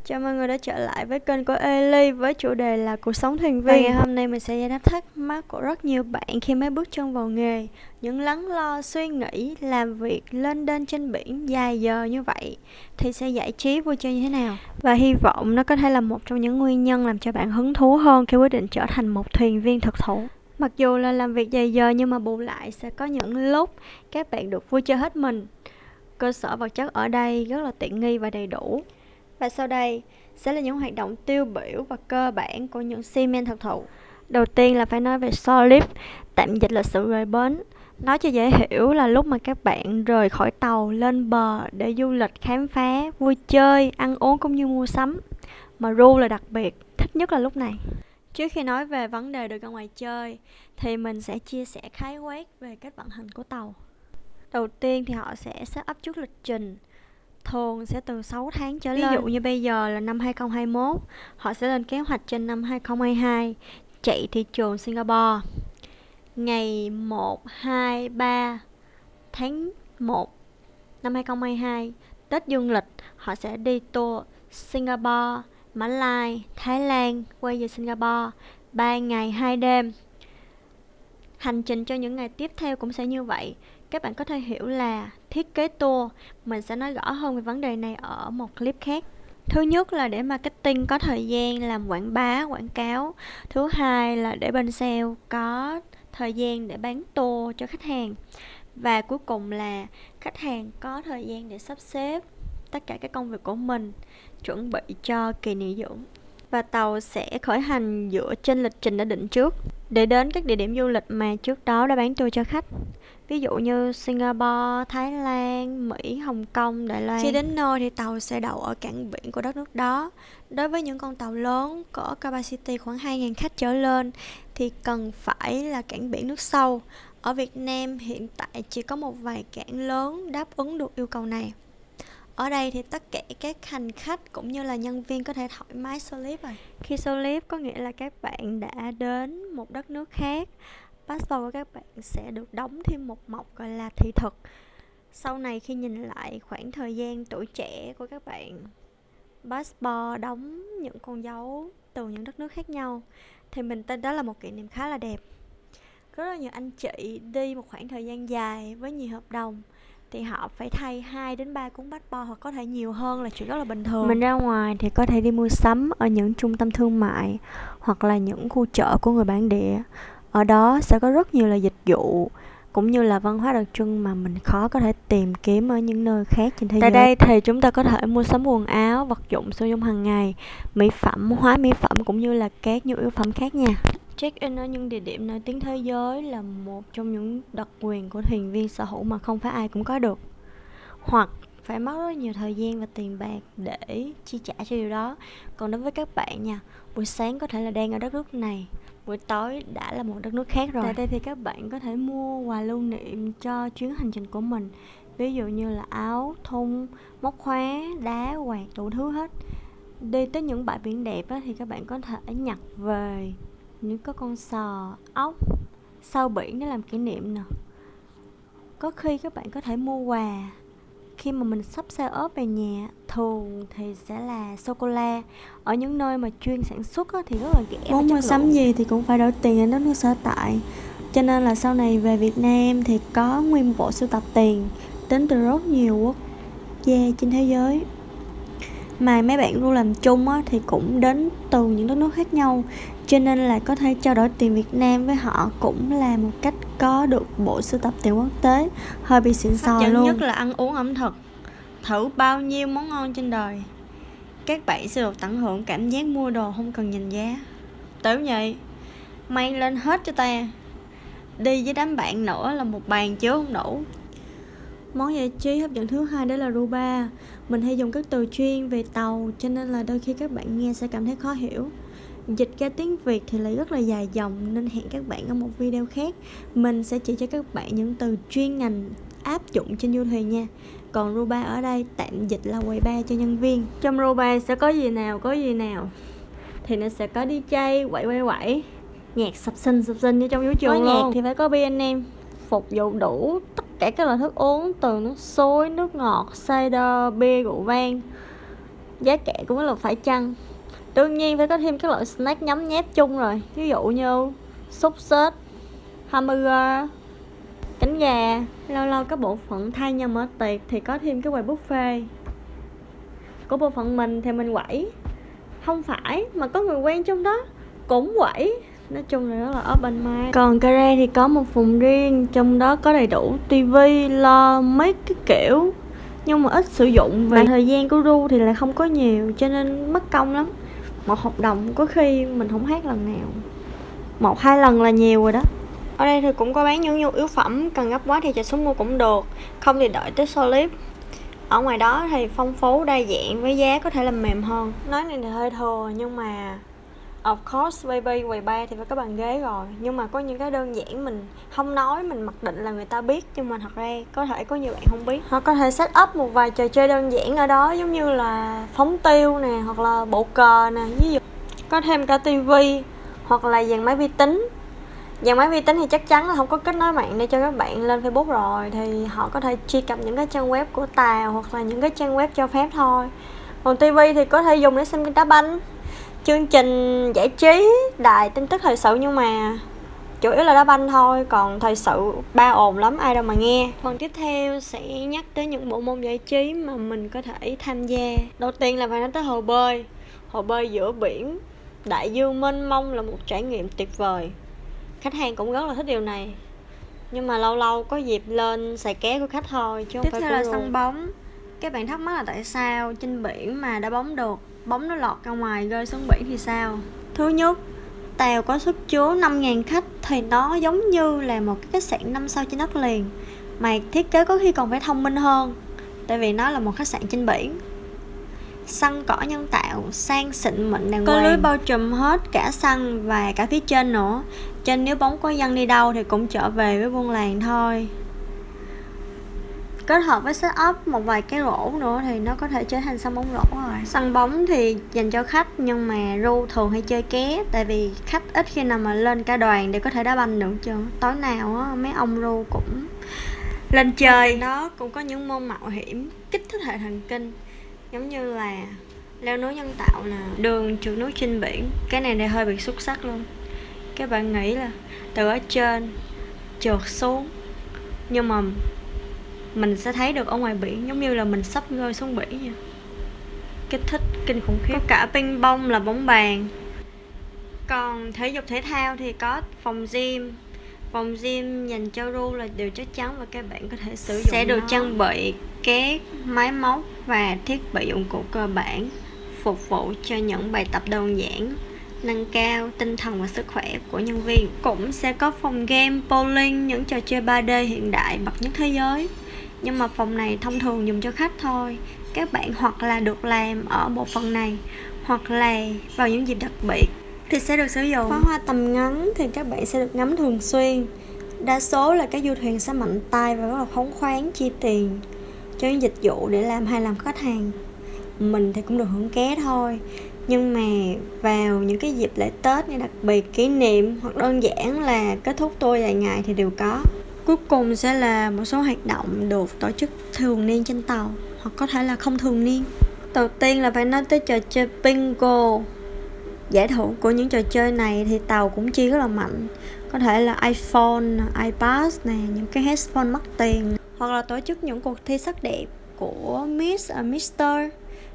Chào mọi người đã trở lại với kênh của Eli với chủ đề là cuộc sống thuyền viên. Và ngày hôm nay mình sẽ giải đáp thắc mắc của rất nhiều bạn khi mới bước chân vào nghề. Những lắng lo, suy nghĩ, làm việc lênh đênh trên biển dài giờ như vậy thì sẽ giải trí vui chơi như thế nào? Và hy vọng nó có thể là một trong những nguyên nhân làm cho bạn hứng thú hơn khi quyết định trở thành một thuyền viên thực thụ. Mặc dù là làm việc dài giờ nhưng mà bù lại sẽ có những lúc các bạn được vui chơi hết mình. Cơ sở vật chất ở đây rất là tiện nghi và đầy đủ. Và sau đây sẽ là những hoạt động tiêu biểu và cơ bản của những seaman thực thụ. Đầu tiên là phải nói về shore leave, tạm dịch là sự rời bến. Nói cho dễ hiểu là lúc mà các bạn rời khỏi tàu lên bờ để du lịch, khám phá, vui chơi, ăn uống cũng như mua sắm. Mà ru là đặc biệt, thích nhất là lúc này. Trước khi nói về vấn đề được ra ngoài chơi thì mình sẽ chia sẻ khái quát về cách vận hành của tàu. Đầu tiên thì họ sẽ set up trước lịch trình, thường sẽ từ 6 tháng trở lên. Ví dụ như bây giờ là năm 2021, họ sẽ lên kế hoạch trên năm 2022 chạy thị trường Singapore. Ngày 1, 2, 3 tháng 1 năm 2022, Tết dương lịch, họ sẽ đi tour Singapore, Mã Lai, Thái Lan, quay về Singapore 3 ngày 2 đêm. Hành trình cho những ngày tiếp theo cũng sẽ như vậy. Các bạn có thể hiểu là thiết kế tour. Mình sẽ nói rõ hơn về vấn đề này ở một clip khác. Thứ nhất là để marketing có thời gian làm quảng bá, quảng cáo. Thứ hai là để bên sale có thời gian để bán tour cho khách hàng. Và cuối cùng là khách hàng có thời gian để sắp xếp tất cả các công việc của mình, chuẩn bị cho kỳ nghỉ dưỡng. Và tàu sẽ khởi hành dựa trên lịch trình đã định trước để đến các địa điểm du lịch mà trước đó đã bán tour cho khách. Ví dụ như Singapore, Thái Lan, Mỹ, Hồng Kông, Đài Loan. Khi đến nơi thì tàu sẽ đậu ở cảng biển của đất nước đó. Đối với những con tàu lớn có capacity khoảng 2.000 khách trở lên thì cần phải là cảng biển nước sâu. Ở Việt Nam hiện tại chỉ có một vài cảng lớn đáp ứng được yêu cầu này. Ở đây thì tất cả các hành khách cũng như là nhân viên có thể thoải mái solo leave rồi. Khi solo leave có nghĩa là các bạn đã đến một đất nước khác. Passport của các bạn sẽ được đóng thêm một mộc gọi là thị thực. Sau này khi nhìn lại khoảng thời gian tuổi trẻ của các bạn, passport đóng những con dấu từ những đất nước khác nhau, thì mình tin đó là một kỷ niệm khá là đẹp. Có rất là nhiều anh chị đi một khoảng thời gian dài với nhiều hợp đồng thì họ phải thay 2 đến 3 cuốn passport hoặc có thể nhiều hơn là chuyện rất là bình thường. Mình ra ngoài thì có thể đi mua sắm ở những trung tâm thương mại hoặc là những khu chợ của người bản địa. Ở đó sẽ có rất nhiều là dịch vụ cũng như là văn hóa đặc trưng mà mình khó có thể tìm kiếm ở những nơi khác trên thế giới. Tại đây thì chúng ta có thể mua sắm quần áo, vật dụng sử dụng hàng ngày, mỹ phẩm, hóa mỹ phẩm cũng như là các nhu yếu phẩm khác nha. Check-in ở những địa điểm nổi tiếng thế giới là một trong những đặc quyền của thuyền viên sở hữu mà không phải ai cũng có được. Hoặc phải mất rất nhiều thời gian và tiền bạc để chi trả cho điều đó. Còn đối với các bạn nha, buổi sáng có thể là đang ở đất nước này, buổi tối đã là một đất nước khác rồi. Tại đây thì các bạn có thể mua quà lưu niệm cho chuyến hành trình của mình. Ví dụ như là áo, thun, móc khóa, đá, quạt, đủ thứ hết. Đi tới những bãi biển đẹp á, thì các bạn có thể nhặt về những cái con sò, ốc sau biển để làm kỷ niệm nè. Có khi các bạn có thể mua quà khi mà mình sắp xe ốp về nhà. Thường thì sẽ là sô-cô-la. Ở những nơi mà chuyên sản xuất á, thì rất là rẻ. Muốn mua sắm gì thì cũng phải đổi tiền ở đất nước sở tại. Cho nên là sau này về Việt Nam thì có nguyên bộ sưu tập tiền đến từ rất nhiều quốc gia trên thế giới. Mà mấy bạn luôn làm chung á, thì cũng đến từ những đất nước khác nhau. Cho nên là có thể trao đổi tiền Việt Nam với họ cũng là một cách có được bộ sưu tập tiền quốc tế. Hơi bị xịn sò luôn. Hấp dẫn nhất là ăn uống ẩm thực. Thử bao nhiêu món ngon trên đời, các bạn sẽ được tận hưởng cảm giác mua đồ không cần nhìn giá. Tiểu nhị, mang lên hết cho ta. Đi với đám bạn nữa là một bàn chứa không đủ. Món giải trí hấp dẫn thứ hai đó là Ruba. Mình hay dùng các từ chuyên về tàu cho nên là đôi khi các bạn nghe sẽ cảm thấy khó hiểu. Dịch ra tiếng Việt thì lại rất là dài dòng nên hẹn các bạn ở một video khác. Mình sẽ chỉ cho các bạn những từ chuyên ngành áp dụng trên du thuyền nha. Còn Ruba ở đây tạm dịch là quầy bar cho nhân viên. Trong Ruba sẽ có gì nào thì nó sẽ có DJ quậy, nhạc sập sình như trong vũ trường luôn. Có nhạc thì phải có B&M, phục vụ đủ tất cả các loại thức uống từ nước suối, nước ngọt, cider, bia, rượu vang. giá cả cũng rất là phải chăng. Đương nhiên phải có thêm các loại snack nhấm nháp chung rồi, ví dụ như xúc xích, hamburger, cánh gà. Lâu lâu các bộ phận thay nhau mở tiệc thì có thêm cái quầy buffet. Của bộ phận mình thì mình quẩy không phải, mà có người quen trong đó cũng quẩy. Nói chung là rất là open mind. Còn Care thì có một phòng riêng, trong đó có đầy đủ tivi, lo, mấy cái kiểu, nhưng mà ít sử dụng. Và thời gian của ru thì lại không có nhiều, cho nên mất công lắm. Một hợp đồng có khi mình không hát lần nào, 1-2 lần là nhiều rồi đó. Ở đây thì cũng có bán những nhu yếu phẩm, cần gấp quá thì chạy xuống mua cũng được, không thì đợi tới solid. Ở ngoài đó thì phong phú đa dạng với giá có thể là mềm hơn. Nói này thì hơi thừa, nhưng mà of course baby quầy bar thì phải có bàn ghế rồi. Nhưng mà có những cái đơn giản mình không nói, mình mặc định là người ta biết, nhưng mà thật ra có thể có nhiều bạn không biết. Họ có thể set up một vài trò chơi đơn giản ở đó, giống như là phóng tiêu nè, hoặc là bộ cờ nè, ví dụ có thêm cả tivi hoặc là dàn máy vi tính. Dàn máy vi tính thì chắc chắn là không có kết nối mạng để cho các bạn lên Facebook rồi, thì họ có thể truy cập những cái trang web của Tàu hoặc là những cái trang web cho phép thôi. Còn TV thì có thể dùng để xem đá banh, chương trình giải trí, đài tin tức thời sự, nhưng mà chủ yếu là đá banh thôi, còn thời sự ba ồn lắm ai đâu mà nghe. Phần tiếp theo sẽ nhắc tới những bộ môn giải trí mà mình có thể tham gia. Đầu tiên là phải nói tới hồ bơi. Hồ bơi giữa biển đại dương mênh mông là một trải nghiệm tuyệt vời. Khách hàng cũng rất là thích điều này, nhưng mà lâu lâu có dịp lên xài ké của khách thôi, chứ không phải. Tiếp theo là sân bóng. Các bạn thắc mắc là tại sao trên biển mà đá bóng được, bóng nó lọt ra ngoài rơi xuống biển thì sao? Thứ nhất, Tàu có sức chứa 5.000 khách thì nó giống như là một cái khách sạn 5 sao trên đất liền, mà thiết kế có khi còn phải thông minh hơn, tại vì nó là một khách sạn trên biển. Sân cỏ nhân tạo, sang xịn mịn đàng hoàng, có lưới bao trùm hết cả sân và cả phía trên nữa, cho nên nếu bóng có văng đi đâu thì cũng trở về với buôn làng thôi. Kết hợp với setup một vài cái rổ nữa thì nó có thể trở thành sân bóng rổ rồi. Sân bóng thì dành cho khách, nhưng mà ru thường hay chơi ké, tại vì khách ít khi nào mà lên cả đoàn để có thể đá banh được chứ. Tối nào á, mấy ông ru cũng lên chơi. Đó cũng có những môn mạo hiểm kích thích hệ thần kinh, giống như là leo núi nhân tạo nè, đường trượt núi trên biển. Cái này thì hơi bị xuất sắc luôn. Các bạn nghĩ là từ ở trên trượt xuống, nhưng mà mình sẽ thấy được ở ngoài biển, giống như là mình sắp rơi xuống biển vậy. Kích thích kinh khủng khiếp. Có cả ping pong là bóng bàn. Còn thể dục thể thao thì có phòng gym. Phòng gym dành cho ru là điều chắc chắn, và các bạn có thể sử dụng sẽ được trang bị các máy móc và thiết bị dụng cụ cơ bản phục vụ cho những bài tập đơn giản, nâng cao tinh thần và sức khỏe của nhân viên. Cũng sẽ có phòng game, bowling, những trò chơi 3D hiện đại bậc nhất thế giới. Nhưng mà phòng này thông thường dùng cho khách thôi. Các bạn hoặc là được làm ở bộ phận này, hoặc là vào những dịp đặc biệt thì sẽ được sử dụng. Pháo hoa tầm ngắn thì các bạn sẽ được ngắm thường xuyên. Đa số là các du thuyền sẽ mạnh tay và rất là phóng khoáng chi tiền cho những dịch vụ để làm hài lòng khách hàng. Mình thì cũng được hưởng ké thôi, nhưng mà vào những cái dịp lễ Tết này đặc biệt, kỷ niệm, hoặc đơn giản là kết thúc tour dài ngày thì đều có. Cuối cùng sẽ là một số hoạt động được tổ chức thường niên trên tàu, hoặc có thể là không thường niên. Đầu tiên là phải nói tới trò chơi bingo. Giải thưởng của những trò chơi này thì tàu cũng chi rất là mạnh. Có thể là iPhone, iPad nè, những cái headphone mắc tiền, hoặc là tổ chức những cuộc thi sắc đẹp của Miss Mister.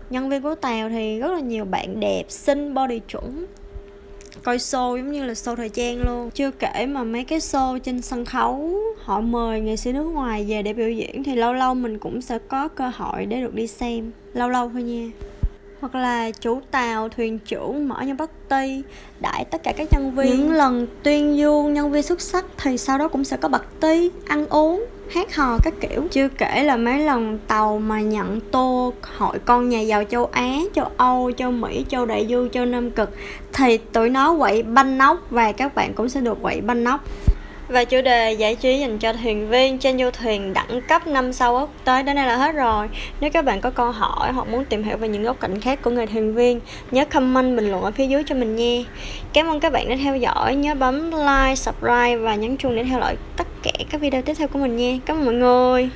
Nhân viên của tàu thì rất là nhiều bạn đẹp, xinh, body chuẩn, coi show giống như là show thời trang luôn. Chưa kể mà mấy cái show trên sân khấu họ mời nghệ sĩ nước ngoài về để biểu diễn, thì lâu lâu mình cũng sẽ có cơ hội để được đi xem. Lâu lâu thôi nha. Hoặc là chủ tàu, thuyền trưởng mở những party đãi tất cả các nhân viên. Những lần tuyên dương nhân viên xuất sắc thì sau đó cũng sẽ có party, ăn uống, hát hò các kiểu. Chưa kể là mấy lần tàu mà nhận tour hội con nhà giàu châu Á, châu Âu, châu Mỹ, châu Đại Dương, châu Nam Cực, thì tụi nó quậy banh nóc và các bạn cũng sẽ được quậy banh nóc. Và chủ đề giải trí dành cho thuyền viên trên du thuyền đẳng cấp 5 sao quốc tế đến đây là hết rồi. Nếu các bạn có câu hỏi hoặc muốn tìm hiểu về những góc cạnh khác của người thuyền viên, nhớ comment bình luận ở phía dưới cho mình nha. Cảm ơn các bạn đã theo dõi, nhớ bấm like, subscribe và nhấn chuông để theo dõi tất cả các video tiếp theo của mình nha. Cảm ơn mọi người.